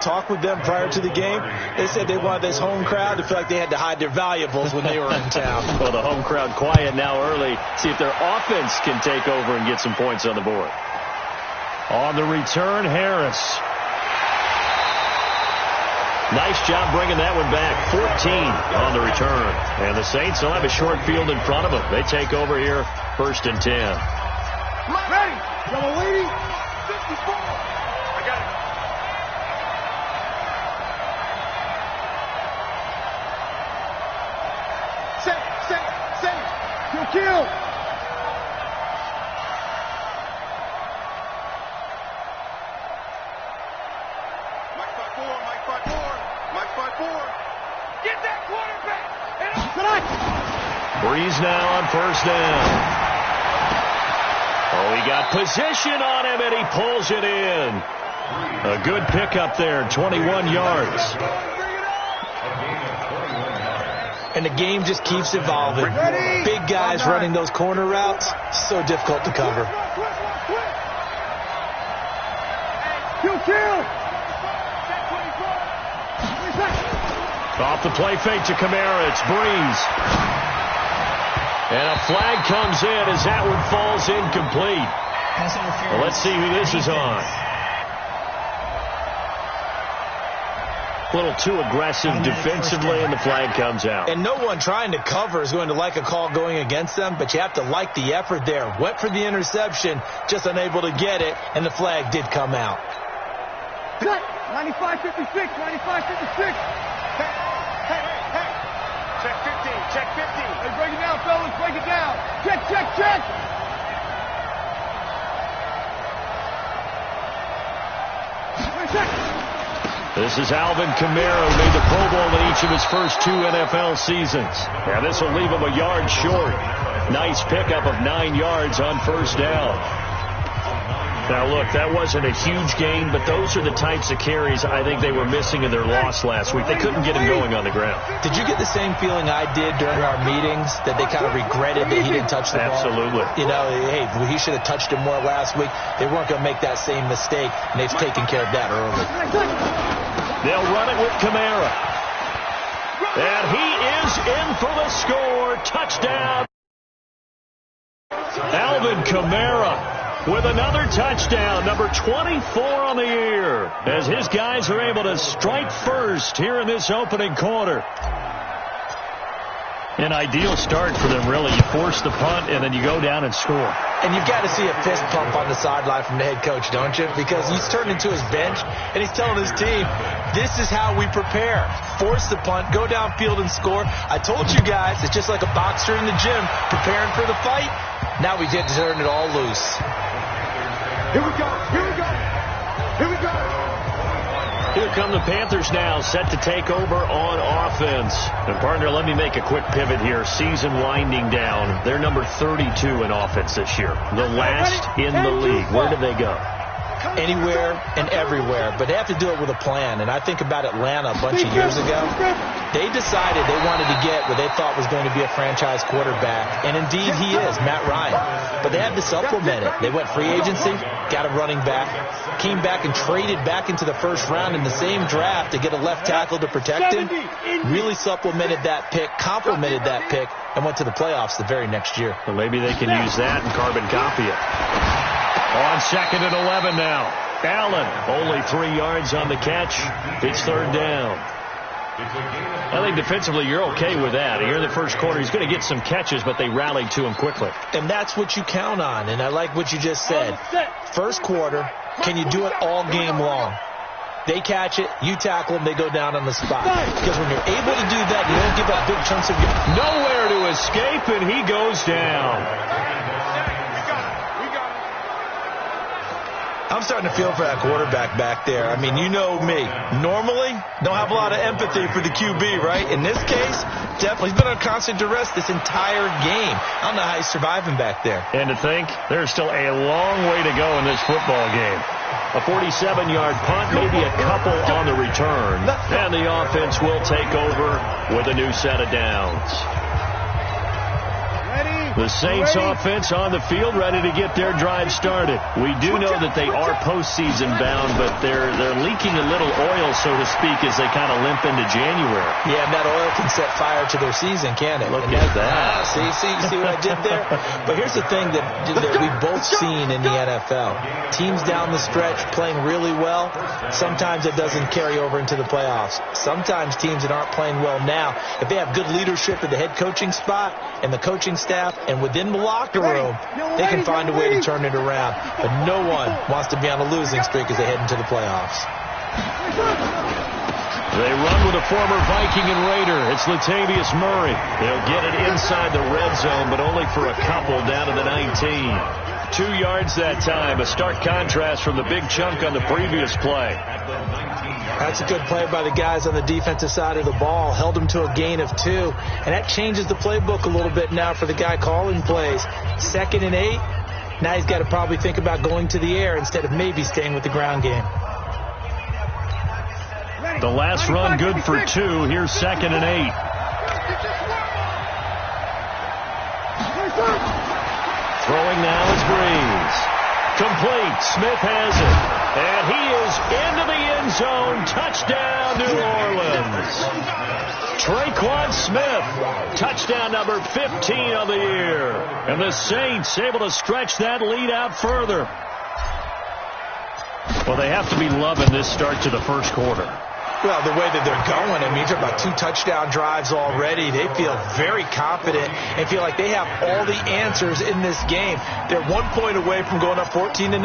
Talk with them prior to the game. They said they wanted this home crowd to feel like they had to hide their valuables when they were in town. Well, the home crowd quiet now early. See if their offense can take over and get some points on the board. On the return, Harris. Nice job bringing that one back. 14 on the return. And the Saints will have a short field in front of them. They take over here, 1st and 10. Ready? Yellow lady. 54. I got it. Kill! Mike 5-4. Get that quarterback! Breeze now on 1st down. Oh, he got position on him, and he pulls it in. A good pickup there, 21 yards. And the game just keeps evolving. Big guys running those corner routes, so difficult to cover. Kill! Off the play fake to Kamara. It's Breeze. And a flag comes in as that one falls incomplete. Well, let's see who this is on. A little too aggressive defensively, and the flag comes out. And no one trying to cover is going to like a call going against them, but you have to like the effort there. Went for the interception, just unable to get it, and the flag did come out. Cut! 95-56, 95-56. Hey. Check 15. Hey, break it down, fellas, break it down. Check. This is Alvin Kamara, who made the Pro Bowl in each of his first 2 NFL seasons. Now this will leave him a yard short. Nice pickup of 9 yards on 1st down. Now look, that wasn't a huge gain, but those are the types of carries I think they were missing in their loss last week. They couldn't get him going on the ground. Did you get the same feeling I did during our meetings, that they kind of regretted that he didn't touch the ball? Absolutely. You know, hey, he should have touched it more last week. They weren't going to make that same mistake, and they've taken care of that early. They'll run it with Kamara. And he is in for the score. Touchdown. Alvin Kamara with another touchdown, number 24 on the year, as his guys are able to strike first here in this opening quarter. An ideal start for them, really. You force the punt, and then you go down and score. And you've got to see a fist pump on the sideline from the head coach, don't you? Because he's turned into his bench, and he's telling his team, this is how we prepare. Force the punt, go downfield and score. I told you guys, it's just like a boxer in the gym preparing for the fight. Now we get to turn it all loose. Here we go. Here come the Panthers now, set to take over on offense. And partner, let me make a quick pivot here. Season winding down. They're number 32 in offense this year. The last in the league. Where do they go? Anywhere and everywhere, but they have to do it with a plan. And I think about Atlanta a bunch of years ago. They decided they wanted to get what they thought was going to be a franchise quarterback, and indeed he is, Matt Ryan. But they had to supplement it. They went free agency, got a running back, came back and traded back into the first round in the same draft to get a left tackle to protect him, really supplemented that pick, complemented that pick, and went to the playoffs the very next year. Well, maybe they can use that and carbon copy it. On 2nd and 11 now. Allen, only 3 yards on the catch. It's 3rd down. I think defensively you're okay with that. Here in the first quarter, he's going to get some catches, but they rallied to him quickly. And that's what you count on, and I like what you just said. First quarter, can you do it all game long? They catch it, you tackle them, they go down on the spot. Because when you're able to do that, you don't give up big chunks of your... Nowhere to escape, and he goes down. I'm starting to feel for that quarterback back there. I mean, you know me. Normally, don't have a lot of empathy for the QB, right? In this case, definitely. He's been on constant duress this entire game. I don't know how he's surviving back there. And to think, there's still a long way to go in this football game. A 47-yard punt, maybe a couple on the return. And the offense will take over with a new set of downs. Ready? The Saints offense on the field, ready to get their drive started. We do know that they are postseason bound, but they're leaking a little oil, so to speak, as they kind of limp into January. Yeah, and that oil can set fire to their season, can't it? Look at that. See what I did there? But here's the thing that we've both seen in the NFL. Teams down the stretch playing really well, sometimes it doesn't carry over into the playoffs. Sometimes teams that aren't playing well now, if they have good leadership at the head coaching spot and the coaching staff and within the locker room, they can find a way to turn it around. But no one wants to be on a losing streak as they head into the playoffs. They run with a former Viking and Raider. It's Latavius Murray. They'll get it inside the red zone, but only for a couple down to the 19. 2 yards that time. A stark contrast from the big chunk on the previous play. That's a good play by the guys on the defensive side of the ball. Held them to a gain of 2. And that changes the playbook a little bit now for the guy calling plays. 2nd and 8. Now he's got to probably think about going to the air instead of maybe staying with the ground game. The last run good for 2. Here's 2nd and 8. Throwing now is Breeze. Complete. Smith has it. And he is into the end zone. Touchdown, New Orleans. Traquan Smith. Touchdown number 15 of the year. And the Saints able to stretch that lead out further. Well, they have to be loving this start to the first quarter. Well, the way that they're going, I mean, you're about 2 touchdown drives already. They feel very confident and feel like they have all the answers in this game. They're 1 point away from going up 14-0.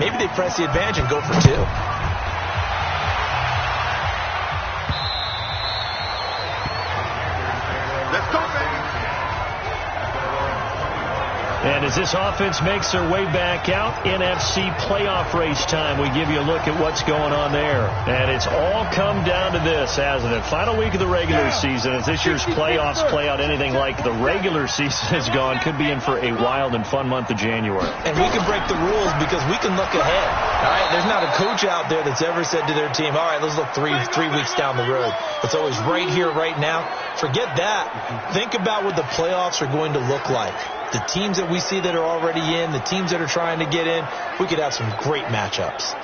Maybe they press the advantage and go for 2. Let's go, baby. And as this offense makes their way back out, NFC playoff race time, we give you a look at what's going on there. And it's all come down to this, hasn't it? Final week of the regular season. As this year's playoffs play out anything like the regular season has gone, could be in for a wild and fun month of January. And we can break the rules because we can look ahead. All right, there's not a coach out there that's ever said to their team, all right, let's look three weeks down the road. It's always right here, right now. Forget that. Think about what the playoffs are going to look like. The teams that we see that are already in, the teams that are trying to get in, we could have some great matchups.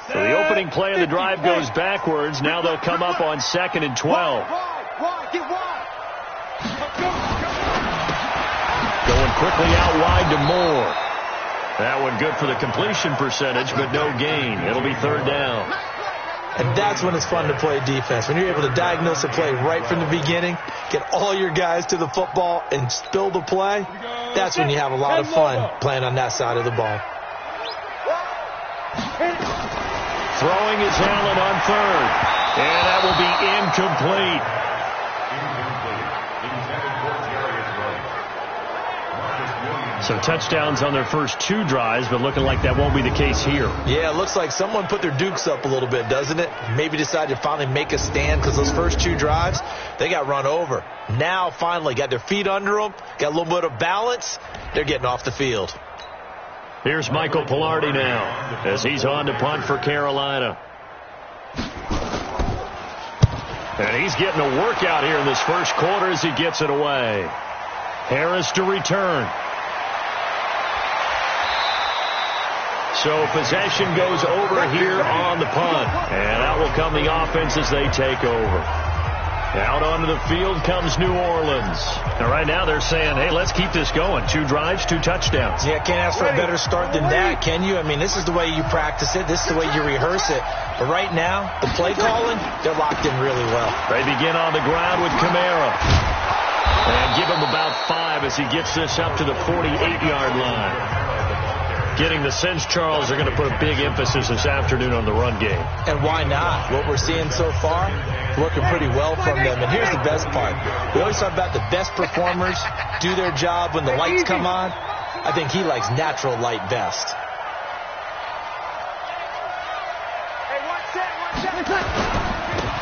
So the opening play of the drive goes backwards. Now they'll come up on 2nd and 12. Going quickly out wide to Moore. That one good for the completion percentage, but no gain. It'll be 3rd down. And that's when it's fun to play defense. When you're able to diagnose a play right from the beginning, get all your guys to the football and spill the play, that's when you have a lot of fun playing on that side of the ball. Throwing is Allen on 3rd. And that will be incomplete. So touchdowns on their first 2 drives, but looking like that won't be the case here. Yeah, it looks like someone put their dukes up a little bit, doesn't it? Maybe decided to finally make a stand because those first 2 drives, they got run over. Now, finally, got their feet under them, got a little bit of balance. They're getting off the field. Here's Michael Pilardi now as he's on to punt for Carolina. And he's getting a workout here in this first quarter as he gets it away. Harris to return. So possession goes over here on the punt. And out will come the offense as they take over. Out onto the field comes New Orleans. And right now they're saying, hey, let's keep this going. 2 drives, 2 touchdowns. Yeah, can't ask for a better start than that, can you? I mean, this is the way you practice it. This is the way you rehearse it. But right now, the play calling, they're locked in really well. They begin on the ground with Kamara. And give him about 5 as he gets this up to the 48-yard line. Getting the sense, Charles, are going to put a big emphasis this afternoon on the run game. And why not? What we're seeing so far, working pretty well from them. And here's the best part. We always talk about the best performers do their job when the lights come on. I think he likes natural light best.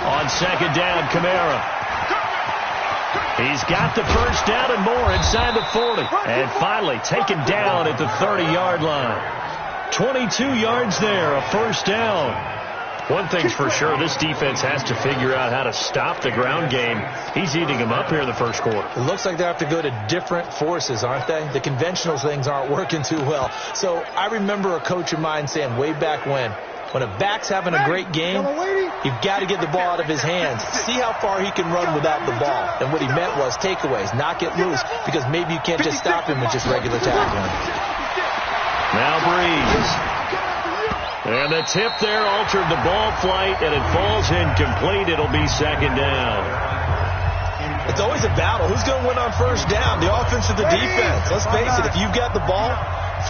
On 2nd down, Kamara. He's got the first down and more inside the 40. And finally taken down at the 30-yard line. 22 yards there, a first down. One thing's for sure, this defense has to figure out how to stop the ground game. He's eating them up here in the first quarter. It looks like they have to go to different forces, aren't they? The conventional things aren't working too well. So I remember a coach of mine saying way back when a back's having a great game, you've got to get the ball out of his hands. See how far he can run without the ball. And what he meant was takeaways, knock it loose, because maybe you can't just stop him with just regular tackling. Now Breeze. And the tip there altered the ball flight, and it falls incomplete. It'll be second down. It's always a battle. Who's going to win on first down, the offense or the defense? Let's face it, if you've got the ball,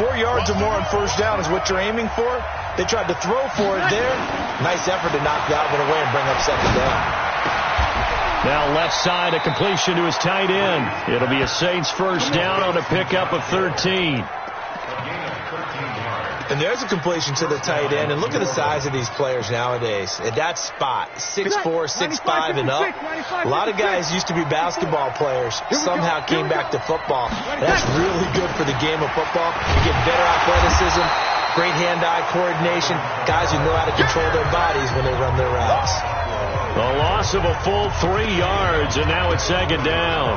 4 yards or more on first down is what you're aiming for. They tried to throw for it there. Nice effort to knock that one away and bring up second down. Now left side, a completion to his tight end. It'll be a Saints first down on a pickup of 13. And there's a completion to the tight end. And look at the size of these players nowadays. At that spot, 6'4", 6'5", and up. A lot of guys used to be basketball players. Somehow came back to football. And that's really good for the game of football. You get better athleticism, great hand-eye coordination. Guys who know how to control their bodies when they run their routes. A loss of a full 3 yards, and now it's second down.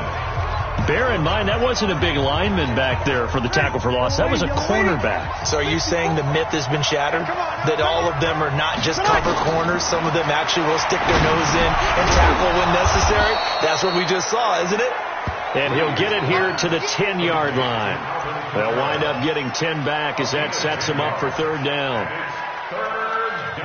Bear in mind, that wasn't a big lineman back there for the tackle for loss. That was a cornerback. So are you saying the myth has been shattered? That all of them are not just cover corners? Some of them actually will stick their nose in and tackle when necessary? That's what we just saw, isn't it? And he'll get it here to the 10-yard line. They'll wind up getting 10 back as that sets him up for third down.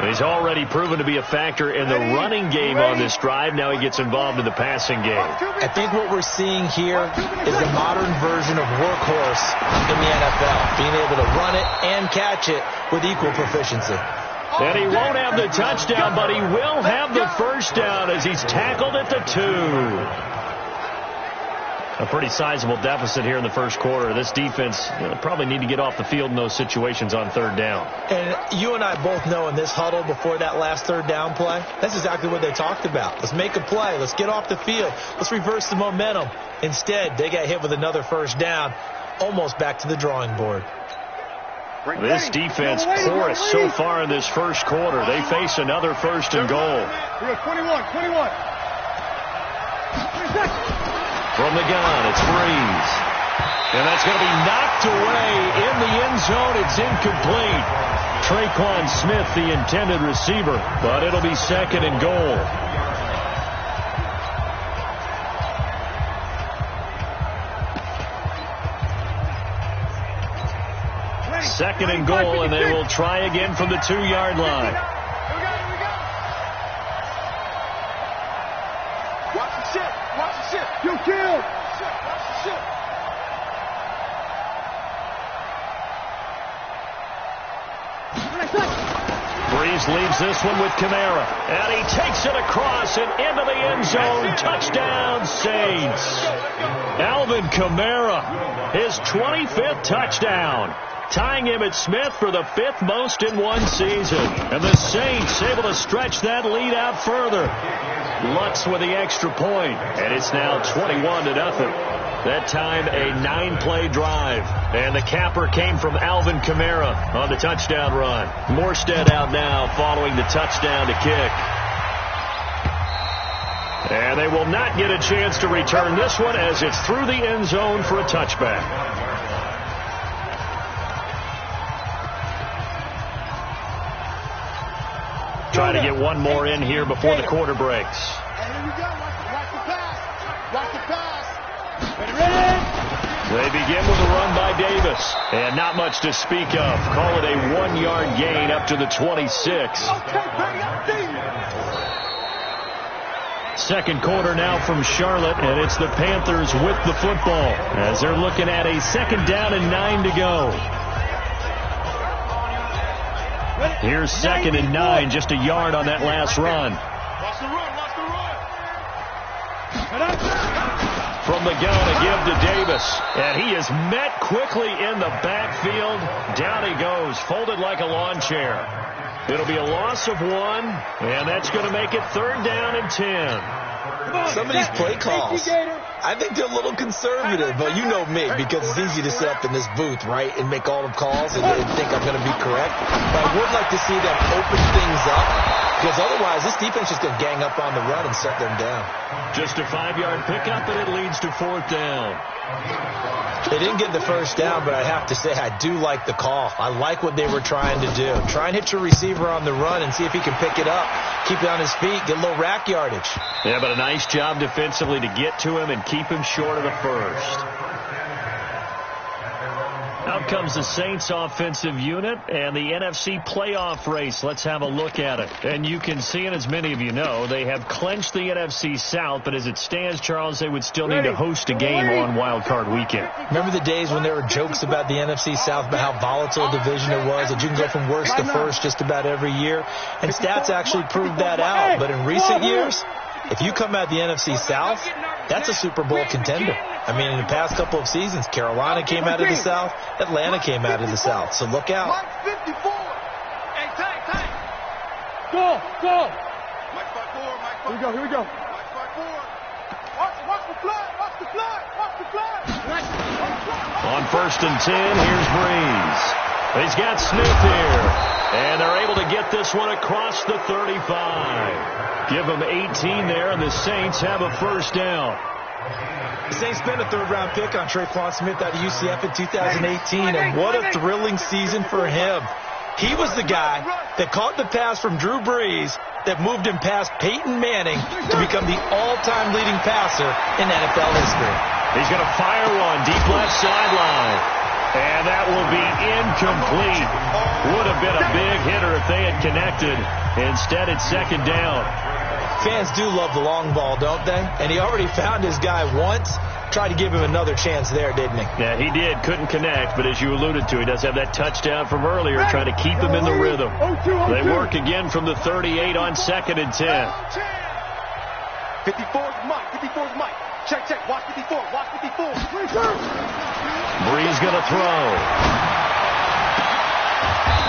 He's already proven to be a factor in the running game on this drive. Now he gets involved in the passing game. I think what we're seeing here is a modern version of workhorse in the NFL, being able to run it and catch it with equal proficiency. And he won't have the touchdown, but he will have the first down as he's tackled at the 2. A pretty sizable deficit here in the first quarter. This defense probably need to get off the field in those situations on third down. And you and I both know in this huddle before that last third down play, that's exactly what they talked about. Let's make a play. Let's get off the field. Let's reverse the momentum. Instead, they got hit with another first down, almost back to the drawing board. This defense porous so far in this first quarter. They face another first and goal. 21. From the gun, it's Breeze. And that's going to be knocked away in the end zone. It's incomplete. Traquan Smith, the intended receiver, but it'll be second and goal. Second and goal, and they will try again from the 2-yard line. You kill! Watch the shit! Breeze leaves this one with Kamara. And he takes it across and into the end zone. Touchdown, Saints. Alvin Kamara, his 25th touchdown. Tying him at Smith for the 5th most in one season. And the Saints able to stretch that lead out further. Lutz with the extra point, and it's now 21-0. That time a 9-play drive, and the capper came from Alvin Kamara on the touchdown run. Morstead out now following the touchdown to kick. And they will not get a chance to return this one as it's through the end zone for a touchback. Trying to get one more in here before the quarter breaks. And here we go. Watch the pass. Watch the pass. Ready? They begin with a run by Davis. And not much to speak of. Call it a 1-yard gain up to the 26. Second quarter now from Charlotte, and it's the Panthers with the football as they're looking at a second down and 9 to go. Here's second and 9, just a yard on that last run. Watch the run. From the gun, a give to Davis. And he is met quickly in the backfield. Down he goes, folded like a lawn chair. It'll be a loss of 1, and that's going to make it third down and 10. Some of these play calls, I think they're a little conservative, but you know me, because it's easy to sit up in this booth, right, and make all the calls and think I'm going to be correct. But I would like to see them open things up, because otherwise this defense is going to gang up on the run and shut them down. Just a 5-yard pickup, and it leads to 4th down. They didn't get the first down, but I have to say I do like the call. I like what they were trying to do. Try and hit your receiver on the run and see if he can pick it up, keep it on his feet, get a little rack yardage. Yeah, but a nice job defensively to get to him and keep him short of the first. Out comes the Saints offensive unit and the NFC playoff race. Let's have a look at it. And you can see it, as many of you know, they have clinched the NFC South, but as it stands, Charles, they would still need to host a game on Wild Card Weekend. Remember the days when there were jokes about the NFC South, about how volatile a division it was, that you can go from worst to first just about every year? And stats actually proved that out. But in recent years, if you come out the NFC South, that's a Super Bowl contender. I mean, in the past couple of seasons, Carolina came out of the South, Atlanta came out of the South. So look out. Mike 54. Hey, tank. Go. Mike 54, Mike 54. Here we go. Mike 54. Watch the flag. On 1st and 10, here's Breeze. He's got Smith here. And they're able to get this one across the 35. Give them 18 there, and the Saints have a 1st down. The Saints spent a 3rd-round pick on Tre'Quan Smith out of UCF in 2018, and what a thrilling season for him. He was the guy that caught the pass from Drew Brees that moved him past Peyton Manning to become the all-time leading passer in NFL history. He's going to fire one deep left sideline, and that will be incomplete. Would have been a big hitter if they had connected. Instead, it's 2nd down. Fans do love the long ball, don't they? And he already found his guy once. Tried to give him another chance there, didn't he? Yeah, he did. Couldn't connect, but as you alluded to, he does have that touchdown from earlier, trying to keep him in the rhythm. They work again from the 38 on 2nd and 10. 54's Mike. Check. Watch 54. Breeze going to throw.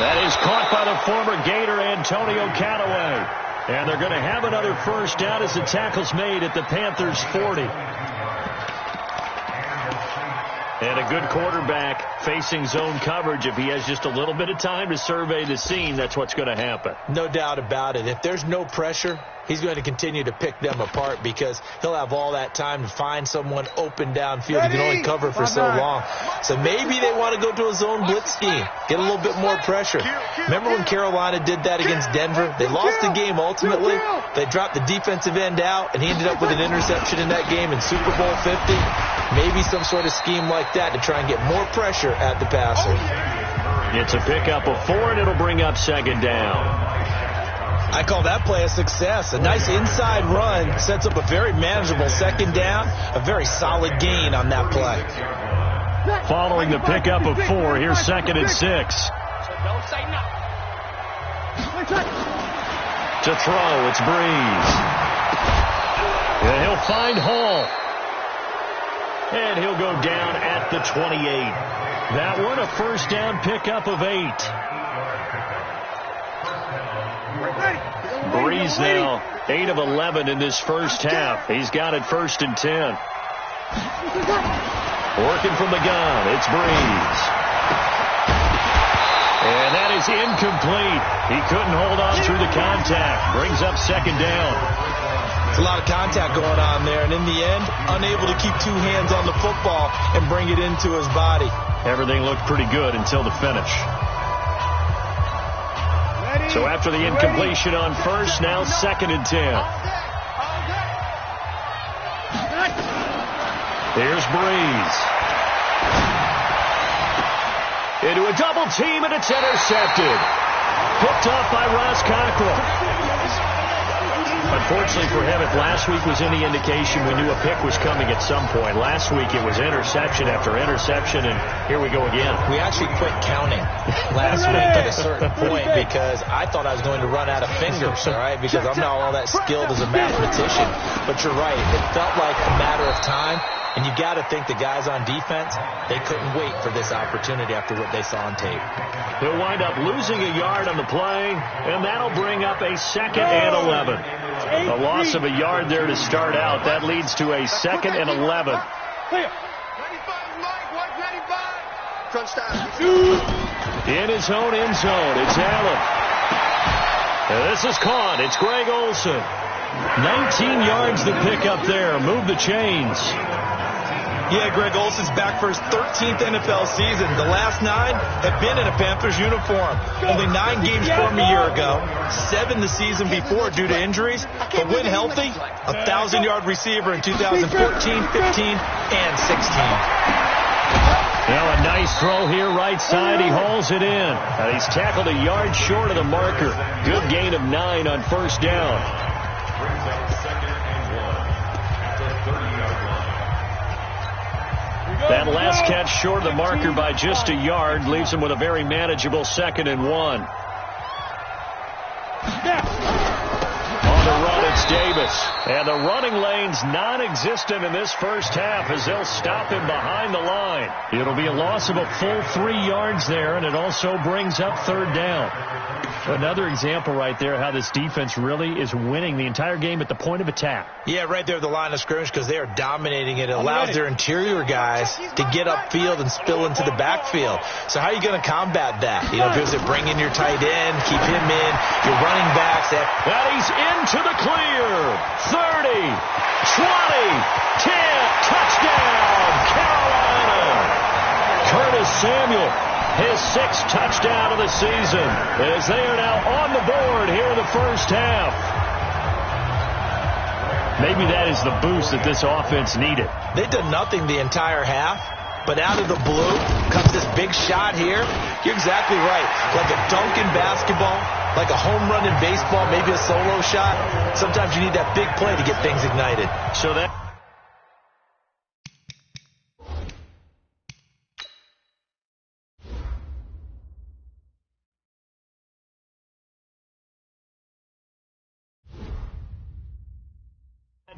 That is caught by the former Gator, Antonio Callaway. And they're going to have another 1st down as the tackle's made at the Panthers' 40. And a good quarterback facing zone coverage. If he has just a little bit of time to survey the scene, that's what's going to happen. No doubt about it. If there's no pressure, he's going to continue to pick them apart because he'll have all that time to find someone open downfield. He can only cover for so long. So maybe they want to go to a zone blitz scheme, get a little bit more pressure. Remember when Carolina did that against Denver? They lost the game ultimately. They dropped the defensive end out, and he ended up with an interception in that game in Super Bowl 50. Maybe some sort of scheme like that to try and get more pressure at the passer. It's a pickup of 4, and it'll bring up 2nd down. I call that play a success. A nice inside run sets up a very manageable 2nd down, a very solid gain on that play. Following the pickup of 4, here's 2nd and 6. To throw, it's Breeze. And he'll find Hall. And he'll go down at the 28. That one a 1st down pickup of 8. Breeze now 8 of 11 in this first half. He's got it 1st and 10. Working from the gun, it's Breeze. And that is incomplete. He couldn't hold on through the contact. Brings up 2nd down. There's a lot of contact going on there, and in the end, unable to keep 2 hands on the football and bring it into his body. Everything looked pretty good until the finish. So after the incompletion on 1st, now 2nd and 10. Here's Breeze. Into a double team, and it's intercepted. Picked off by Ross Cockrell. Unfortunately for him, if last week was any indication, we knew a pick was coming at some point. Last week it was interception after interception, and here we go again. We actually quit counting last week at a certain point because I thought I was going to run out of fingers, all right, because I'm not all that skilled as a mathematician. But you're right. It felt like a matter of time And you got to think the guys on defense, they couldn't wait for this opportunity after what they saw on tape. He'll wind up losing a yard on the play, and that'll bring up a 2nd and 11. A loss of a yard there to start out. That leads to a 2nd and 11. In his own end zone, it's Allen. This is caught. It's Greg Olsen. 19 yards to pick up there. Move the chains. Yeah, Greg Olsen's back for his 13th NFL season. The last 9 have been in a Panthers uniform. Only 9 games for him a year ago, 7 the season before due to injuries. But when healthy, a 1,000-yard receiver in 2014, 15, and 16. Now a nice throw here, right side. He hauls it in. He's tackled a yard short of the marker. Good gain of 9 on first down. That last catch short of the marker by just a yard leaves him with a very manageable 2nd and 1. On the run, it's Davis. And the running lane's non-existent in this first half as they'll stop him behind the line. It'll be a loss of a full 3 yards there, and it also brings up 3rd down. Another example right there how this defense really is winning the entire game at the point of attack. Yeah, right there at the line of scrimmage because they are dominating it. It allows their interior guys to get upfield and spill into the backfield. So how are you going to combat that? You know, if you bring in your tight end, keep him in, your running backs. And he's into the clear. 30, 20, 10, touchdown, Carolina. Curtis Samuel, his 6th touchdown of the season, as they are now on the board here in the first half. Maybe that is the boost that this offense needed. They did nothing the entire half, but out of the blue comes this big shot here. You're exactly right. Like a dunk in basketball, like a home run in baseball, maybe a solo shot. Sometimes you need that big play to get things ignited. So that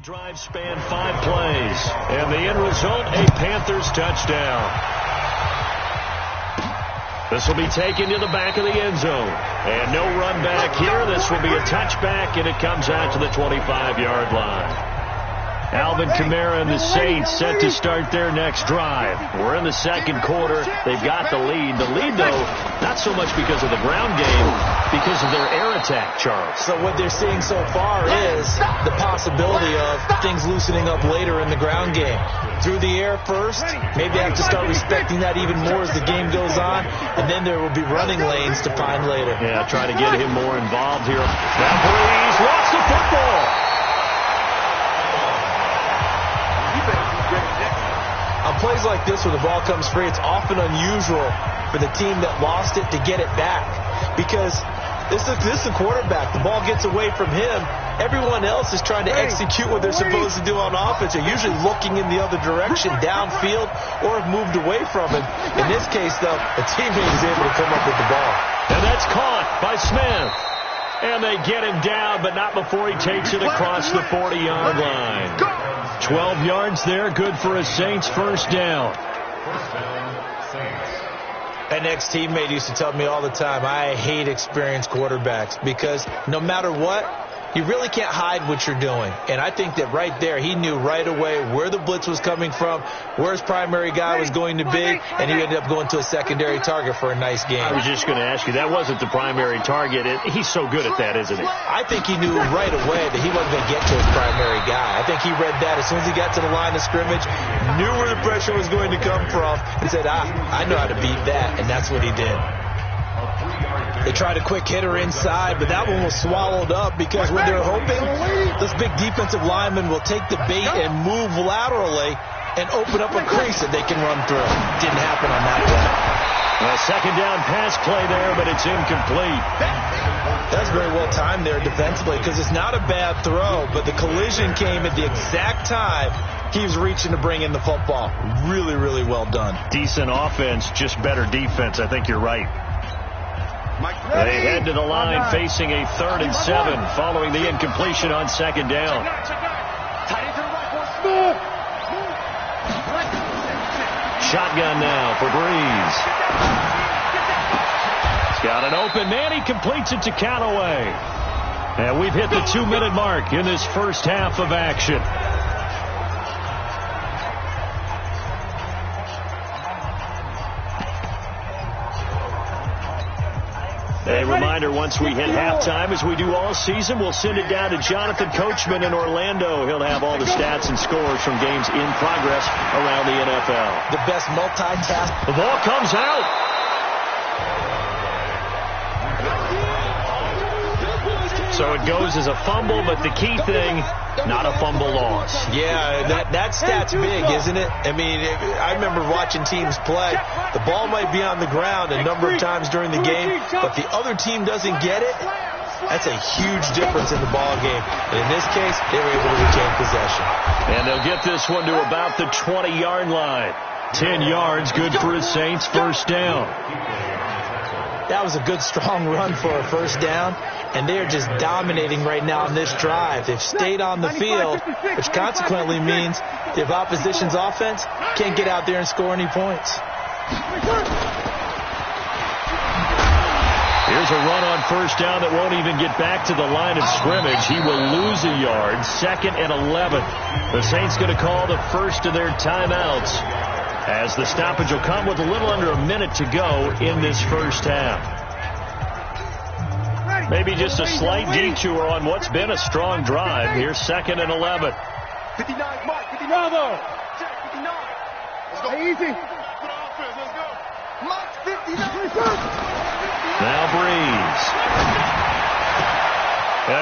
drive spanned 5 plays, and the end result, a Panthers touchdown. This will be taken to the back of the end zone, and no run back here. This will be a touchback, and it comes out to the 25-yard line. Alvin Kamara and the Saints set to start their next drive. We're in the 2nd quarter. They've got the lead. The lead, though, not so much because of the ground game, because of their air attack, Charles. So what they're seeing so far is the possibility of things loosening up later in the ground game. Through the air first, maybe they have to start respecting that even more as the game goes on, and then there will be running lanes to find later. Yeah, try to get him more involved here. Now Breeze lost the football. On plays like this where the ball comes free, it's often unusual for the team that lost it to get it back. Because this is the quarterback. The ball gets away from him. Everyone else is trying to execute what they're supposed to do on offense. They're usually looking in the other direction, downfield, or have moved away from him. In this case, though, a teammate is able to come up with the ball. And that's caught by Smith. And they get him down, but not before he takes it across the 40-yard line. 12 yards there, good for a Saints first down. An ex-teammate used to tell me all the time, I hate experienced quarterbacks because no matter what, you really can't hide what you're doing. And I think that right there, he knew right away where the blitz was coming from, where his primary guy was going to be, and he ended up going to a secondary target for a nice game. I was just going to ask you, that wasn't the primary target. He's so good at that, isn't he? I think he knew right away that he wasn't going to get to his primary guy. I think he read that as soon as he got to the line of scrimmage, knew where the pressure was going to come from, and said, I know how to beat that, and that's what he did. They tried a quick hitter inside, but that one was swallowed up because when they're hoping this big defensive lineman will take the bait and move laterally and open up a crease that they can run through. Didn't happen on that play. A 2nd down pass play there, but it's incomplete. That's very well timed there defensively because it's not a bad throw, but the collision came at the exact time he was reaching to bring in the football. Really, really well done. Decent offense, just better defense. I think you're right. They head to the line facing a 3rd and 7 following the incompletion on 2nd down. shotgun now for Breeze. He's got an open man. He completes it to Callaway. And we've hit the 2-minute mark in this first half of action. A reminder, once we hit halftime, as we do all season, we'll send it down to Jonathan Coachman in Orlando. He'll have all the stats and scores from games in progress around the NFL. The best multitask. The ball comes out. So it goes as a fumble, but the key thing, not a fumble loss. Yeah, that stat's big, isn't it? I mean, I remember watching teams play. The ball might be on the ground a number of times during the game, but the other team doesn't get it. That's a huge difference in the ball game. And in this case, they were able to retain possession. And they'll get this one to about the 20-yard line. 10 yards, good for the Saints, first down. That was a good, strong run for a first down, and they're just dominating right now on this drive. They've stayed on the field, which consequently means the opposition's offense can't get out there and score any points. Here's a run on first down that won't even get back to the line of scrimmage. He will lose a yard, 2nd and 11. The Saints going to call the first of their timeouts, as the stoppage will come with a little under a minute to go in this first half. Maybe just a slight detour on what's been a strong drive. Here's 2nd and 11. 59, Mike, 59. Check, 59. Let's go. Easy. Good offense, let's go. Mike, 59. Now Breeze.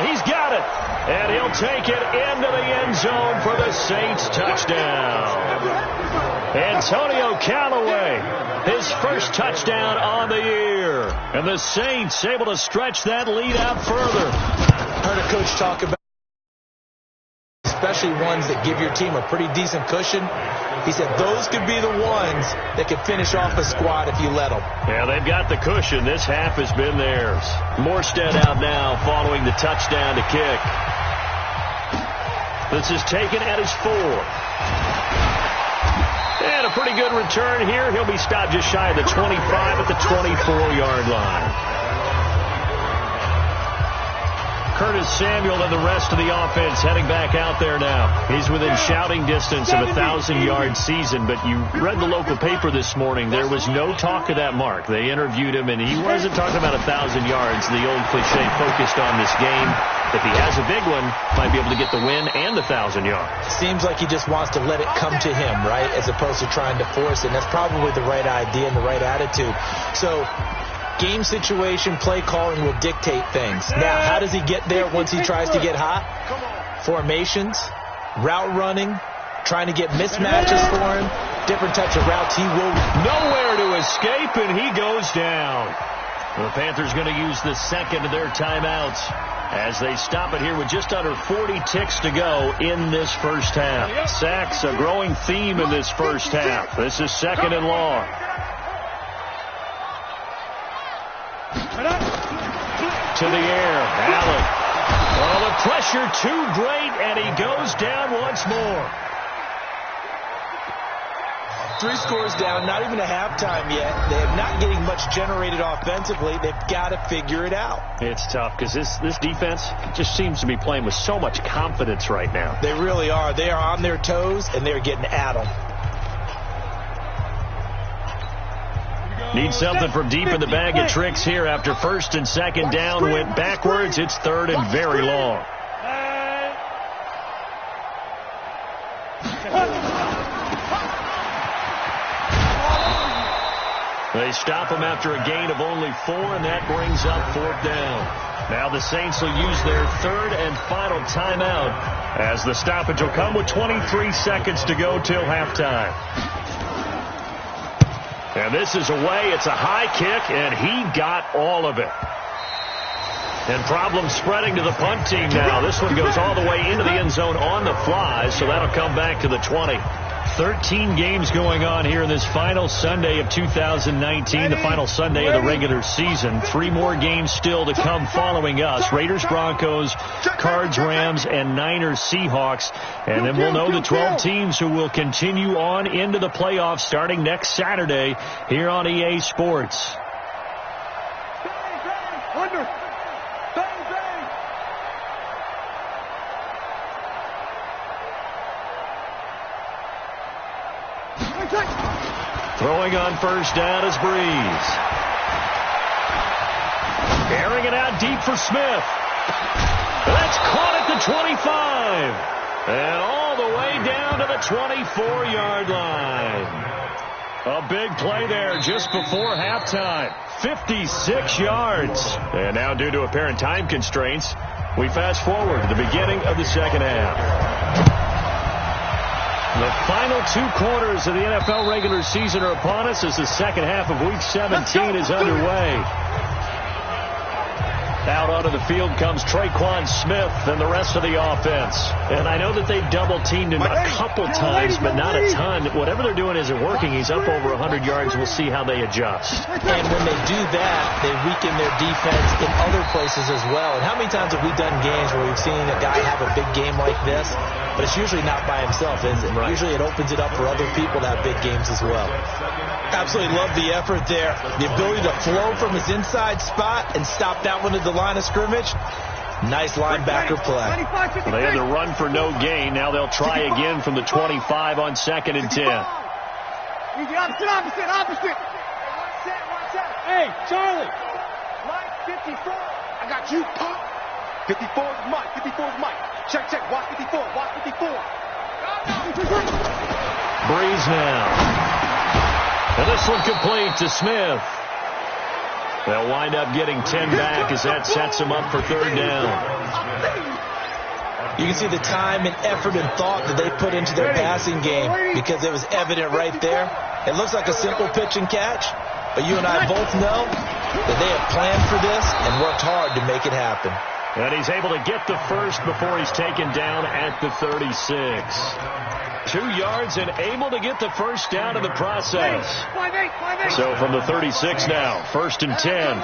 He's got it. And he'll take it into the end zone for the Saints touchdown. Antonio Callaway, his first touchdown on the year. And the Saints able to stretch that lead out further. Heard a coach talk about, especially ones that give your team a pretty decent cushion. He said those could be the ones that could finish off a squad if you let them. Yeah, they've got the cushion. This half has been theirs. Morstead out now following the touchdown to kick. This is taken at his 4. And a pretty good return here. He'll be stopped just shy of the 25 at the 24-yard line. Curtis Samuel and the rest of the offense heading back out there now. He's within shouting distance of a 1,000-yard season, but you read the local paper this morning. There was no talk of that mark. They interviewed him, and he wasn't talking about 1,000 yards. The old cliche focused on this game. If he has a big one, might be able to get the win and the 1,000 yards. Seems like he just wants to let it come to him, right, as opposed to trying to force it. And that's probably the right idea and the right attitude. So game situation, play calling will dictate things. Now, how does he get there once he tries to get hot? Formations, route running, trying to get mismatches for him, different types of routes he will. Nowhere to escape, and he goes down. The Panthers going to use the second of their timeouts as they stop it here with just under 40 ticks to go in this first half. Sacks, a growing theme in this first half. This is 2nd and long. To the air, Allen. Oh, the pressure too great, and he goes down once more. 3 scores down, not even a halftime yet. They're not getting much generated offensively. They've got to figure it out. It's tough because this defense just seems to be playing with so much confidence right now. They really are. They are on their toes, and they're getting at them. Need something from deep in the bag of tricks here after 1st and 2nd down went backwards. It's 3rd and very long. They stop him after a gain of only 4, and that brings up 4th down. Now the Saints will use their 3rd and final timeout as the stoppage will come with 23 seconds to go till halftime. And this is away. It's a high kick, and he got all of it. And problems spreading to the punt team now. This one goes all the way into the end zone on the fly, so that'll come back to the 20. 13 games going on here in this final Sunday of 2019, the final Sunday of the regular season. 3 more games still to come following us. Raiders, Broncos, Cards, Rams, and Niners, Seahawks. And then we'll know the 12 teams who will continue on into the playoffs starting next Saturday here on EA Sports. Throwing on first down is Breeze. Airing it out deep for Smith. That's caught at the 25. And all the way down to the 24-yard line. A big play there just before halftime. 56 yards. And now due to apparent time constraints, we fast forward to the beginning of the second half. The final 2 quarters of the NFL regular season are upon us as the second half of Week 17 is underway. Out onto the field comes Traquan Smith and the rest of the offense. And I know that they double-teamed him a couple times, but not a ton. Whatever they're doing isn't working. He's up over 100 yards. We'll see how they adjust. And when they do that, they weaken their defense in other places as well. And how many times have we done games where we've seen a guy have a big game like this? But it's usually not by himself, is it? Right. Usually it opens it up for other people to have big games as well. Absolutely love the effort there. The ability to flow from his inside spot and stop that one at the line of scrimmage. Nice linebacker play. Well, they had to run for no gain. Now they'll try again from the 25 on 2nd and 10. Opposite. Hey, Charlie. Mike, 54. I got you, Pop. 54 is Mike. 54 is Mike. Check. Watch 54. Watch 54. Breeze now. And this one complete to Smith. They'll wind up getting 10 back as that sets them up for 3rd down. You can see the time and effort and thought that they put into their passing game because it was evident right there. It looks like a simple pitch and catch, but you and I both know that they have planned for this and worked hard to make it happen. And he's able to get the first before he's taken down at the 36. 2 yards and able to get the first down in the process. So from the 36 now, 1st and 10.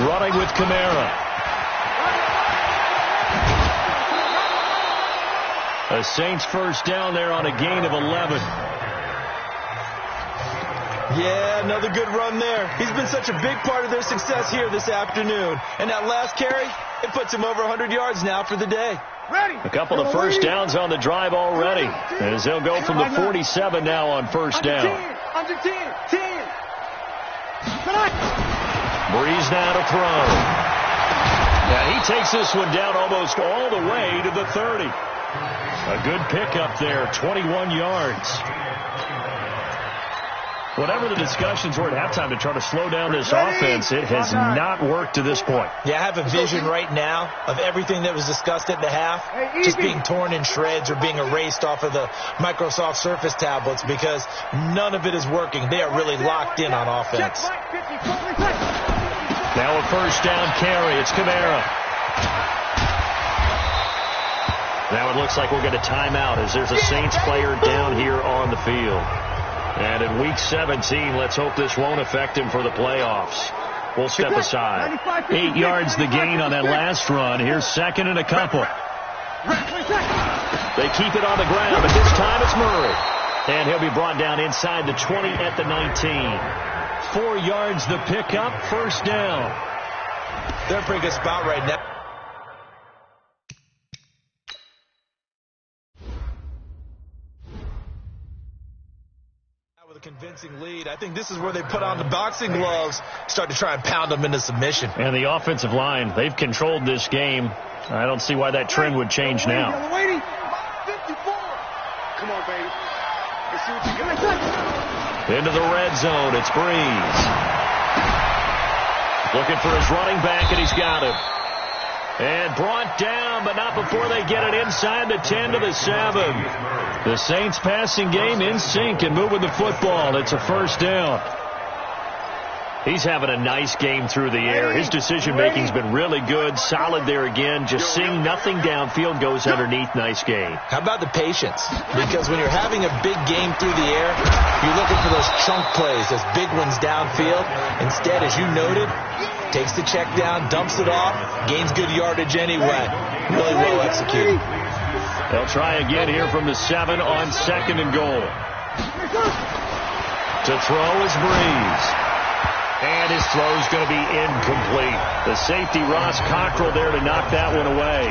Running with Kamara. The Saints first down there on a gain of 11. Yeah, another good run there. He's been such a big part of their success here this afternoon. And that last carry, it puts him over 100 yards now for the day. A couple of first downs on the drive already, as they'll go from the 47 now on first down. Under 10. Breeze now to throw. Now he takes this one down almost all the way to the 30. A good pickup there, 21 yards. Whatever the discussions were at halftime to try to slow down this offense, it has not worked to this point. Yeah, I have a vision right now of everything that was discussed at the half just being torn in shreds or being erased off of the Microsoft Surface tablets because none of it is working. They are really locked in on offense. Now a first down carry. It's Kamara. Now it looks like we'll get a timeout as there's a Saints player down here on the field. And in Week 17, let's hope this won't affect him for the playoffs. We'll step aside. 8 yards the gain on that last run. Here's 2nd and a couple. They keep it on the ground, but this time it's Murray. And he'll be brought down inside the 20 at the 19. 4 yards the pickup, first down. They're in a pretty good spot right now. With a convincing lead, I think this is where they put on the boxing gloves, start to try and pound them into submission. And the offensive line, they've controlled this game. I don't see why that trend would change now. 54. Come on, baby. Let's see what you got. Into the red zone, it's Breeze. Looking for his running back, and he's got him. And brought down, but not before they get it inside the 10 to the 7. The Saints passing game in sync and moving the football. It's a first down. He's having a nice game through the air. His decision-making's been really good. Solid there again. Just seeing nothing downfield, goes underneath. Nice game. How about the patience? Because when you're having a big game through the air, you're looking for those chunk plays, those big ones downfield. Instead, as you noted, takes the check down, dumps it off, gains good yardage anyway. Really well executed. They'll try again here from the 7 on 2nd and goal. To throw is Breeze. And his throw's going to be incomplete. The safety, Ross Cockrell, there to knock that one away.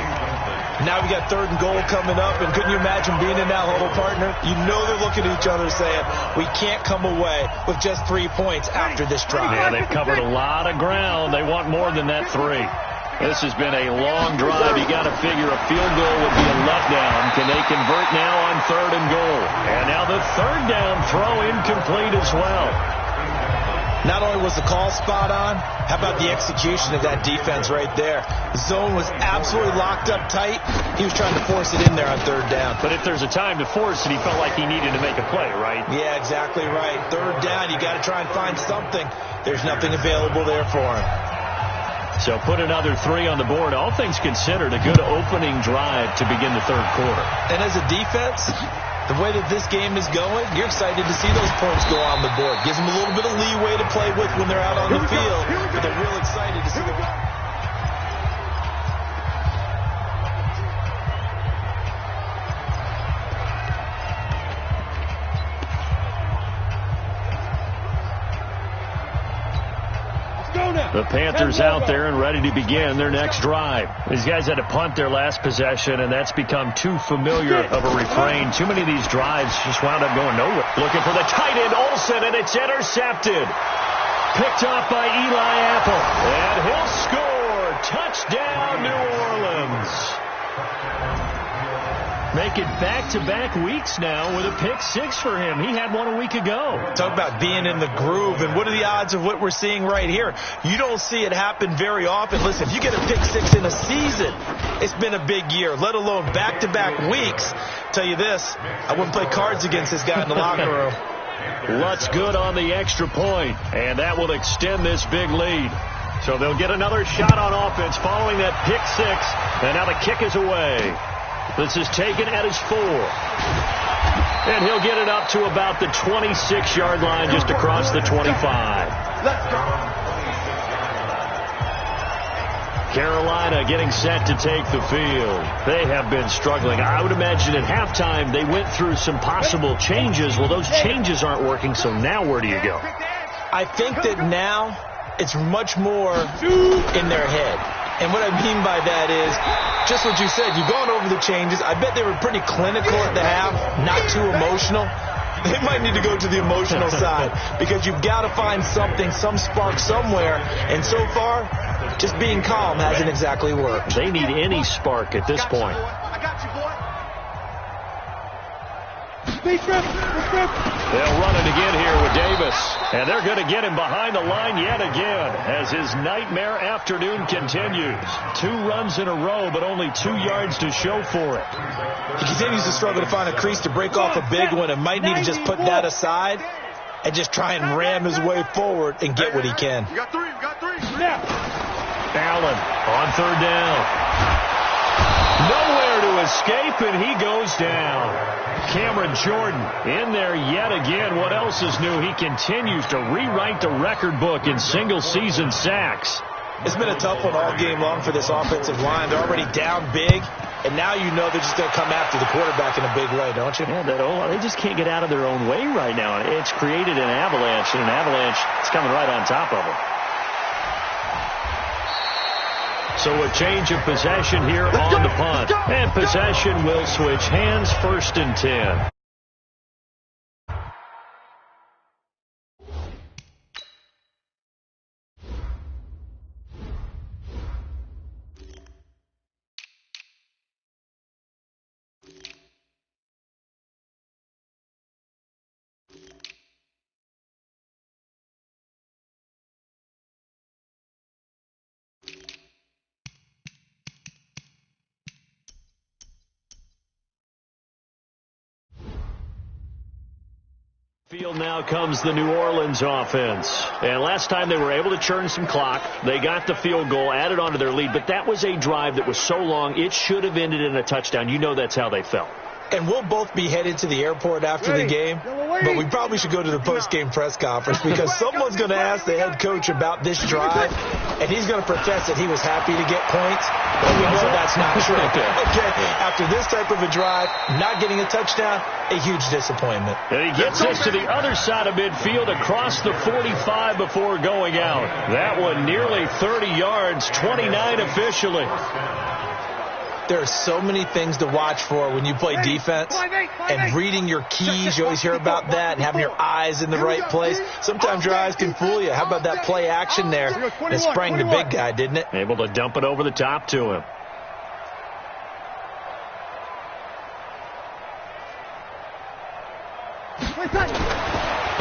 Now we got 3rd and goal coming up, and couldn't you imagine being in that huddle, partner? You know they're looking at each other saying, we can't come away with just 3 points after this drive. Yeah, they've covered a lot of ground. They want more than that 3. This has been a long drive. You got to figure a field goal would be a letdown. Can they convert now on 3rd and goal? And now the 3rd down throw incomplete as well. Not only was the call spot on, how about the execution of that defense right there? The zone was absolutely locked up tight. He was trying to force it in there on 3rd down. But if there's a time to force it, he felt like he needed to make a play, right? Yeah, exactly right. 3rd down, you got to try and find something. There's nothing available there for him. So put another 3 on the board. All things considered, a good opening drive to begin the 3rd quarter. And as a defense, the way that this game is going, you're excited to see those points go on the board. Gives them a little bit of leeway to play with when they're out on the field, but they're real excited to see the... The Panthers out there and ready to begin their next drive. These guys had to punt their last possession, and that's become too familiar of a refrain. Too many of these drives just wound up going nowhere. Looking for the tight end, Olsen, and it's intercepted. Picked off by Eli Apple. And he'll score. Touchdown, New Orleans. Make it back-to-back weeks now with a pick-6 for him. He had one a week ago. Talk about being in the groove, and what are the odds of what we're seeing right here? You don't see it happen very often. Listen, if you get a pick-6 in a season, it's been a big year, let alone back-to-back weeks. Tell you this, I wouldn't play cards against this guy in the locker room. Lutz good on the extra point, and that will extend this big lead. So they'll get another shot on offense following that pick-6, and now the kick is away. This is taken at his 4. And he'll get it up to about the 26-yard line, just across the 25. Carolina getting set to take the field. They have been struggling. I would imagine at halftime they went through some possible changes. Well, those changes aren't working, so now where do you go? I think that now it's much more in their head. And what I mean by that is just what you said. You've gone over the changes. I bet they were pretty clinical at the half, not too emotional. They might need to go to the emotional side because you've got to find something, some spark somewhere. And so far, just being calm hasn't exactly worked. They need any spark at this point. I got you, boy. They'll run it again here with Davis. And they're going to get him behind the line yet again as his nightmare afternoon continues. 2 runs in a row, but only 2 yards to show for it. He continues to struggle to find a crease to break off a big one and might need to just put that aside and just try and ram his way forward and get what he can. We got 3. We got 3. Allen on 3rd down. Nowhere to escape, and he goes down. Cameron Jordan in there yet again. What else is new? He continues to rewrite the record book in single-season sacks. It's been a tough one all game long for this offensive line. They're already down big, and now you know they're just going to come after the quarterback in a big way, don't you? Yeah, they just can't get out of their own way right now. It's created an avalanche, and an avalanche is coming right on top of them. So a change of possession here on the punt. And possession will switch hands, 1st and 10. Field now comes the New Orleans offense. And last time they were able to churn some clock. They got the field goal, added on to their lead. But that was a drive that was so long, it should have ended in a touchdown. You know that's how they felt. And we'll both be headed to the airport after the game, but we probably should go to the post-game press conference because someone's going to ask the head coach about this drive, and he's going to profess that he was happy to get points, but we know that's not true. Okay, after this type of a drive, not getting a touchdown, a huge disappointment. And he gets us to the other side of midfield across the 45 before going out. That one nearly 30 yards, 29 officially. There are so many things to watch for when you play defense, and reading your keys, you always hear about that, and having your eyes in the right place. Sometimes your eyes can fool you. How about that play action there? It sprang the big guy, didn't it? Able to dump it over the top to him.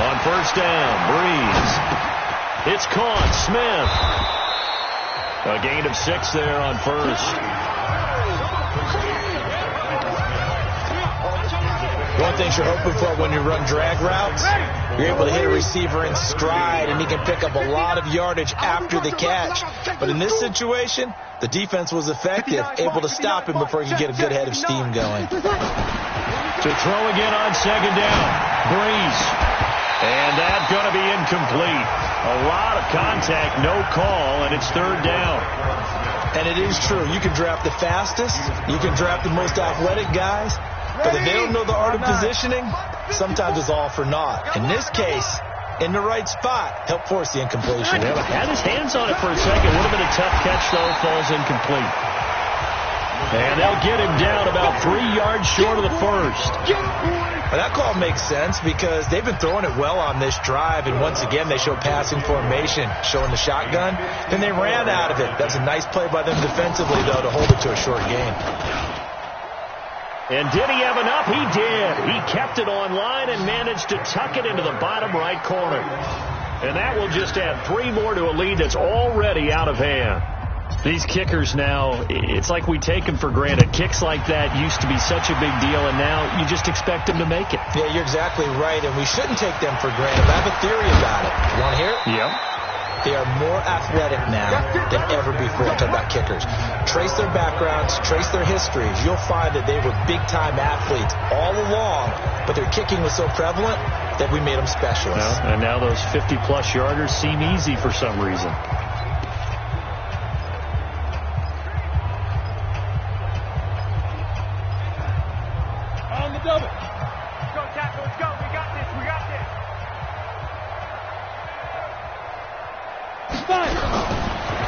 On first down, Breeze. It's caught, Smith. A gain of 6 there on first. One thing you're hoping for when you run drag routes, you're able to hit a receiver in stride, and he can pick up a lot of yardage after the catch. But in this situation, the defense was effective, able to stop him before he could get a good head of steam going. To throw again on second down, Breeze. And that's going to be incomplete. A lot of contact, no call, and it's third down. And it is true. You can draft the fastest. You can draft the most athletic guys. But if they don't know the art of positioning, sometimes it's all for naught. In this case, in the right spot, helped force the incompletion. Yeah, had his hands on it for a second. Would have been a tough catch, though. Falls incomplete. And they'll get him down about 3 yards short of the first. Well, that call makes sense because they've been throwing it well on this drive, and once again they show passing formation, showing the shotgun. Then they ran out of it. That's a nice play by them defensively, though, to hold it to a short gain. And did he have enough? He did. He kept it on line and managed to tuck it into the bottom right corner. And that will just add 3 more to a lead that's already out of hand. These kickers now, it's like we take them for granted. Kicks like that used to be such a big deal, and now you just expect them to make it. Yeah, you're exactly right, and we shouldn't take them for granted. But I have a theory about it. You want to hear it? Yep. They are more athletic now than ever before. I'm talking about kickers. Trace their backgrounds, trace their histories. You'll find that they were big-time athletes all along, but their kicking was so prevalent that we made them specialists. And now those 50-plus yarders seem easy for some reason. On the double. Let's go, tackle. Let's go. We got this. We got this.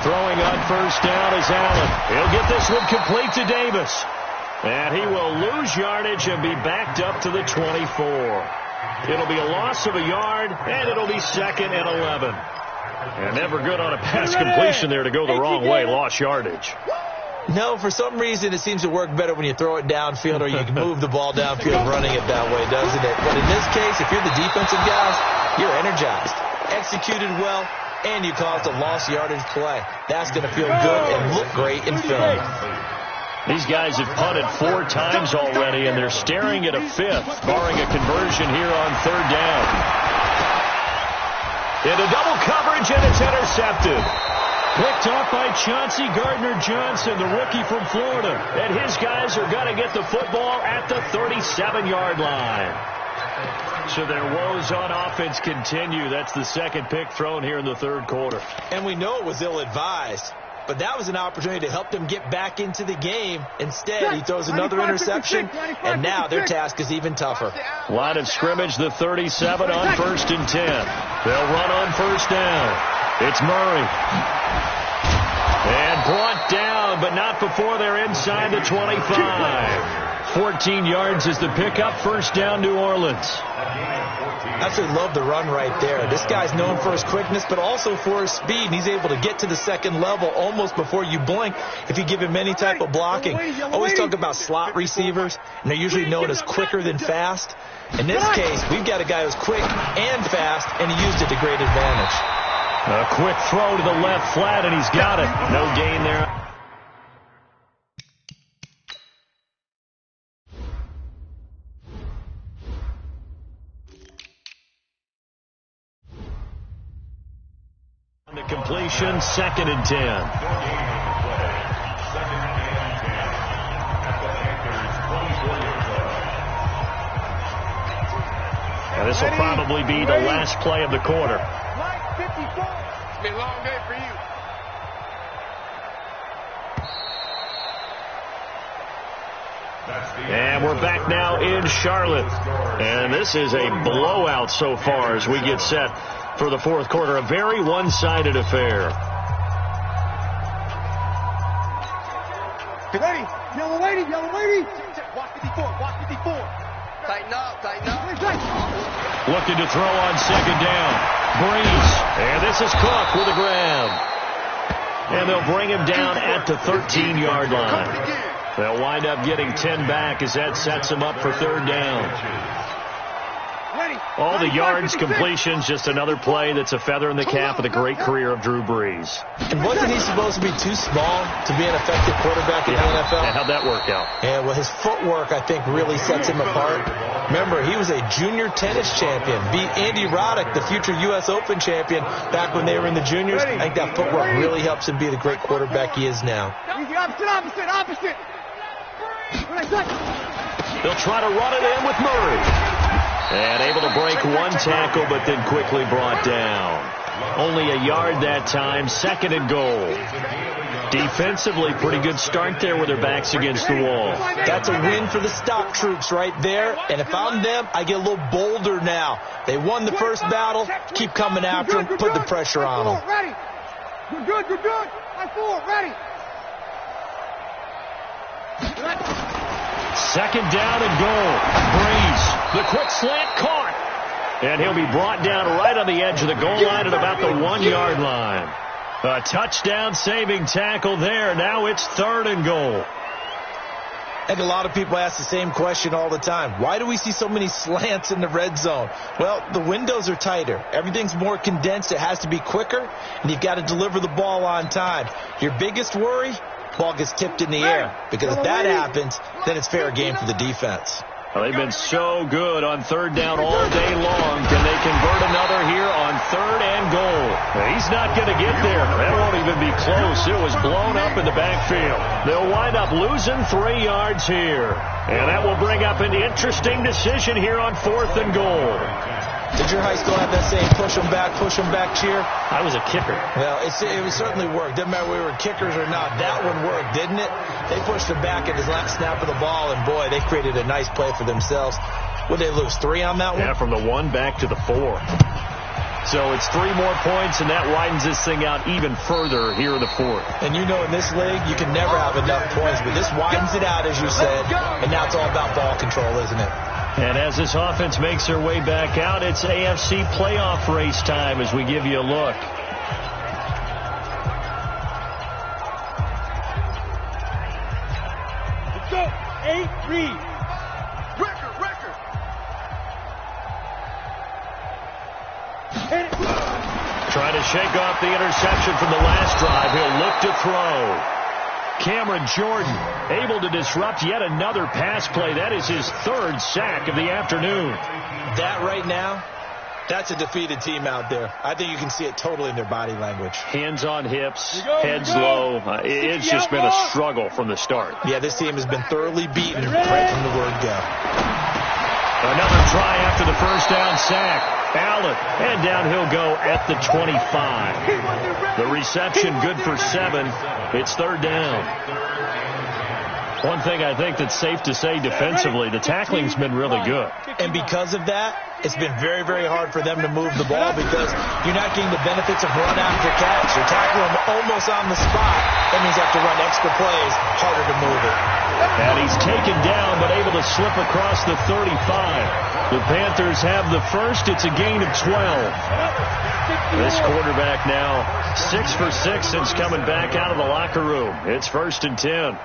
Throwing on first down is Allen. He'll get this one complete to Davis. And he will lose yardage and be backed up to the 24. It'll be a loss of a yard, and it'll be 2nd and 11. And never good on a pass completion there to go the wrong way. Lost yardage. No, for some reason it seems to work better when you throw it downfield or you can move the ball downfield running it that way, doesn't it? But in this case, if you're the defensive guys, you're energized, executed well, and you caused a lost yardage play. That's going to feel good and look great in film. These guys have punted 4 times already, and they're staring at a 5th, barring a conversion here on third down. Into double coverage, and it's intercepted. Picked off by Chauncey Gardner-Johnson, the rookie from Florida. And his guys are going to get the football at the 37-yard line. So their woes on offense continue. That's the 2nd pick thrown here in the 3rd quarter. And we know it was ill-advised, but that was an opportunity to help them get back into the game. Instead, he throws another interception, and now their task is even tougher. Line of scrimmage, the 37 on 1st and 10. They'll run on first down. It's Murray. And brought down, but not before they're inside the 25. 14 yards is the pickup. First down, New Orleans. I absolutely love the run right there. This guy's known for his quickness, but also for his speed. And he's able to get to the 2nd level almost before you blink if you give him any type of blocking. Always talk about slot receivers, and they're usually known as quicker than fast. In this case, we've got a guy who's quick and fast, and he used it to great advantage. A quick throw to the left flat, and he's got it. No gain there. Completion, 2nd and 10. And this will probably be the last play of the quarter. Line 54. It's been a long day for you. And we're back now in Charlotte. And this is a blowout so far as we get set for the fourth quarter. A very one-sided affair. Ready? Yellow lady, yellow lady. Watch 54, watch 54. Tighten up, tighten up. Looking to throw on 2nd down. Breeze. And this is Cook with a grab. And they'll bring him down at the 13-yard line. They'll wind up getting 10 back as that sets them up for 3rd down. All the yards, completions, just another play that's a feather in the cap of the great career of Drew Brees. And wasn't he supposed to be too small to be an effective quarterback in the NFL? And how'd that work out? Yeah, well, his footwork, I think, really sets him apart. Remember, he was a junior tennis champion, beat Andy Roddick, the future U.S. Open champion, back when they were in the juniors. I think that footwork really helps him be the great quarterback he is now. Opposite. They'll try to run it in with Murray. And able to break one tackle, but then quickly brought down. Only a yard that time, 2nd and goal. Defensively, pretty good start there with their backs against the wall. That's a win for the stock troops right there. And if I'm them, I get a little bolder now. They won the first battle. Keep coming after them. Put the pressure on them. Ready. You're good. Line 4, ready. 2nd down and goal. Breeze. The quick slant caught. And he'll be brought down right on the edge of the goal line at about the 1-yard line. A touchdown saving tackle there. Now it's 3rd and goal. And a lot of people ask the same question all the time. Why do we see so many slants in the red zone? Well, the windows are tighter. Everything's more condensed. It has to be quicker, and you've got to deliver the ball on time. Your biggest worry? Ball gets tipped in the air, because if that happens, then it's fair game for the defense. Well, they've been so good on 3rd down all day long. Can they convert another here on 3rd and goal? He's not going to get there. That won't even be close. It was blown up in the backfield. They'll wind up losing 3 yards here. And that will bring up an interesting decision here on 4th and goal. Did your high school have that same push them back cheer? I was a kicker. Well, it certainly worked. Didn't matter if we were kickers or not. That one worked, didn't it? They pushed him back at his last snap of the ball, and boy, they created a nice play for themselves. Would they lose 3 on that one? Yeah, from the 1 back to the 4. So it's 3 more points, and that widens this thing out even further here in the 4th. And you know, in this league, you can never have enough points, but this widens it out, as you said, and now it's all about ball control, isn't it? And as this offense makes their way back out, it's AFC playoff race time as we give you a look. Let's go. 8, read. Record. Hit it. Trying to shake off the interception from the last drive. He'll look to throw. Cameron Jordan able to disrupt yet another pass play. That is his 3rd sack of the afternoon. That right now, that's a defeated team out there. I think you can see it totally in their body language. Hands on hips, heads low. It's just been a struggle from the start. Yeah, this team has been thoroughly beaten right from the word go. Another try after the first down sack. Allen, and down he'll go at the 25. The reception good for 7. It's 3rd down. One thing I think that's safe to say defensively, the tackling's been really good. And because of that, it's been very, very hard for them to move the ball because you're not getting the benefits of run after catch. You're tackling them almost on the spot. That means you have to run extra plays, harder to move it. And he's taken down but able to slip across the 35. The Panthers have the first. It's a gain of 12. This quarterback now 6 for 6 since coming back out of the locker room. It's 1st and 10.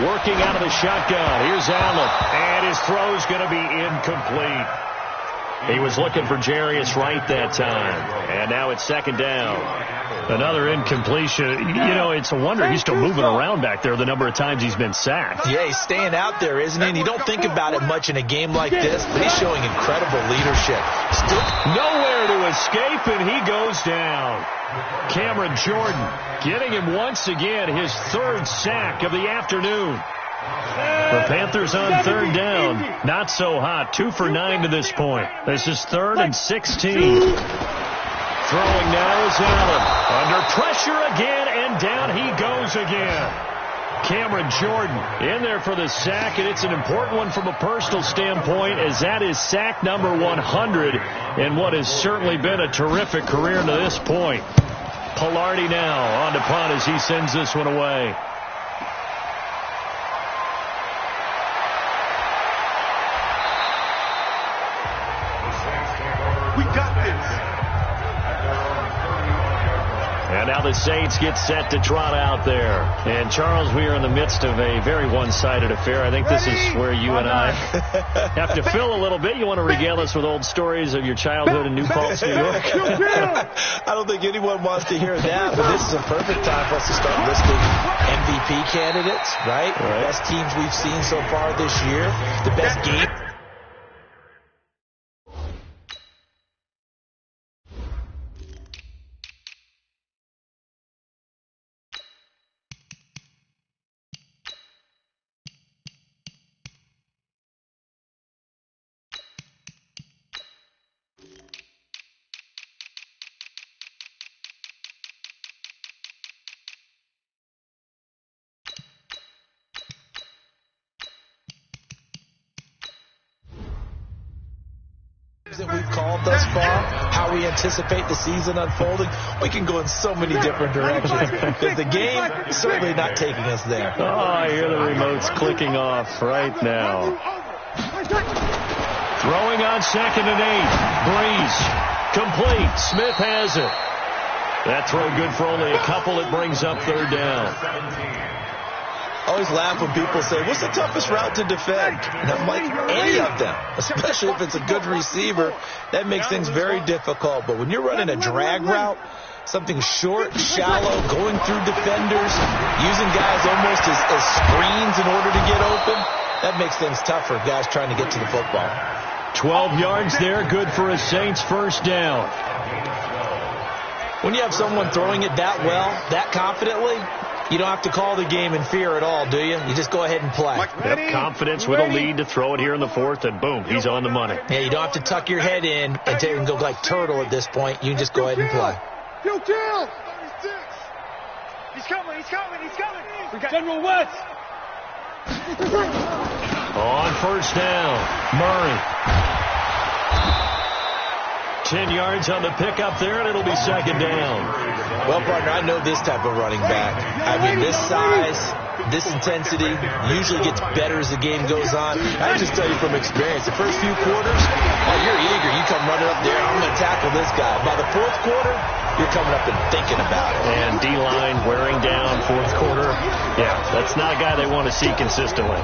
Working out of the shotgun. Here's Allen. And his throw's going to be incomplete. He was looking for Jarius Wright that time. And now it's 2nd down. Another incompletion. You know, it's a wonder he's still moving around back there the number of times he's been sacked. Yeah, he's staying out there, isn't he? And you don't think about it much in a game like this, but he's showing incredible leadership. He's Nowhere to escape, and he goes down. Cameron Jordan getting him once again his third sack of the afternoon. The Panthers on third down. Not so hot. 2 for 9 to this point. This is 3rd and 16. Throwing now is Allen. Under pressure again, and down he goes again. Cameron Jordan in there for the sack, and it's an important one from a personal standpoint, as that is sack number 100 in what has certainly been a terrific career to this point. Pilardi now on to punt as he sends this one away. We got this. And now the Saints get set to trot out there. And, Charles, we are in the midst of a very one-sided affair. I think this is where you and I have to fill a little bit. You want to regale us with old stories of your childhood in New Paltz, New York? I don't think anyone wants to hear that, but this is a perfect time for us to start listing MVP candidates, right? The best teams we've seen so far this year, the best game. That we've called thus far, how we anticipate the season unfolding, we can go in so many different directions because the game is certainly not taking us there. Oh, I hear the remotes clicking off right now. Throwing on 2nd and 8. Breeze complete. Smith has it. That throw good for only a couple. It brings up 3rd down. I always laugh when people say, what's the toughest route to defend? And I'm like, any of them, especially if it's a good receiver. That makes things very difficult. But when you're running a drag route, something short, shallow, going through defenders, using guys almost as screens in order to get open, that makes things tough for guys trying to get to the football. 12 yards there, good for a Saints 1st down. When you have someone throwing it that well, that confidently, you don't have to call the game in fear at all, do you? You just go ahead and play. Yep, confidence with a lead to throw it here in the 4th, and boom, he's on the money. Yeah, you don't have to tuck your head in and go like turtle at this point. You can just go ahead and play. Kill. 36. He's coming. We got General West. On 1st down, Murray. 10 yards on the pickup there, and it'll be 2nd down. Well, partner, I know this type of running back. I mean, this size, this intensity usually gets better as the game goes on. I just tell you from experience, the first few quarters, you're eager. You come running up there, I'm going to tackle this guy. By the 4th quarter, you're coming up and thinking about it. And D-line wearing down 4th quarter. Yeah, that's not a guy they want to see consistently.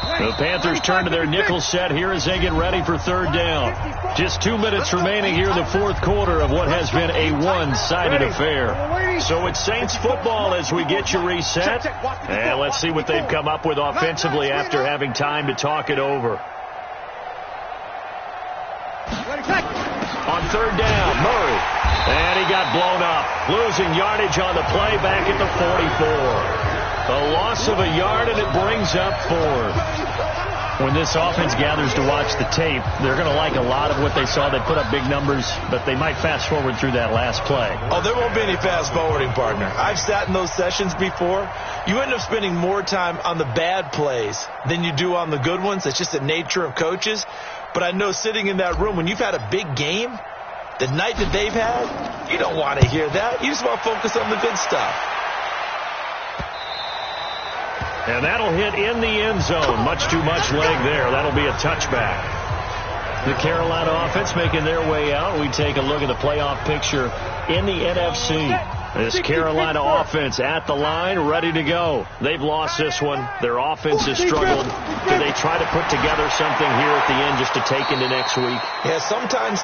The Panthers turn to their nickel set here as they get ready for 3rd down. Just 2 minutes remaining here in the 4th quarter of what has been a one-sided affair. So it's Saints football as we get you reset. And let's see what they've come up with offensively after having time to talk it over. On 3rd down, Murray. And he got blown up. Losing yardage on the play back at the 44. A loss of a yard, and it brings up 4. When this offense gathers to watch the tape, they're going to like a lot of what they saw. They put up big numbers, but they might fast forward through that last play. Oh, there won't be any fast forwarding, partner. I've sat in those sessions before. You end up spending more time on the bad plays than you do on the good ones. It's just the nature of coaches. But I know sitting in that room, when you've had a big game, the night that they've had, you don't want to hear that. You just want to focus on the good stuff. And that'll hit in the end zone. Much too much leg there. That'll be a touchback. The Carolina offense making their way out. We take a look at the playoff picture in the NFC. This Carolina offense at the line, ready to go. They've lost this one. Their offense has struggled. Do they try to put together something here at the end just to take into next week? Yeah, sometimes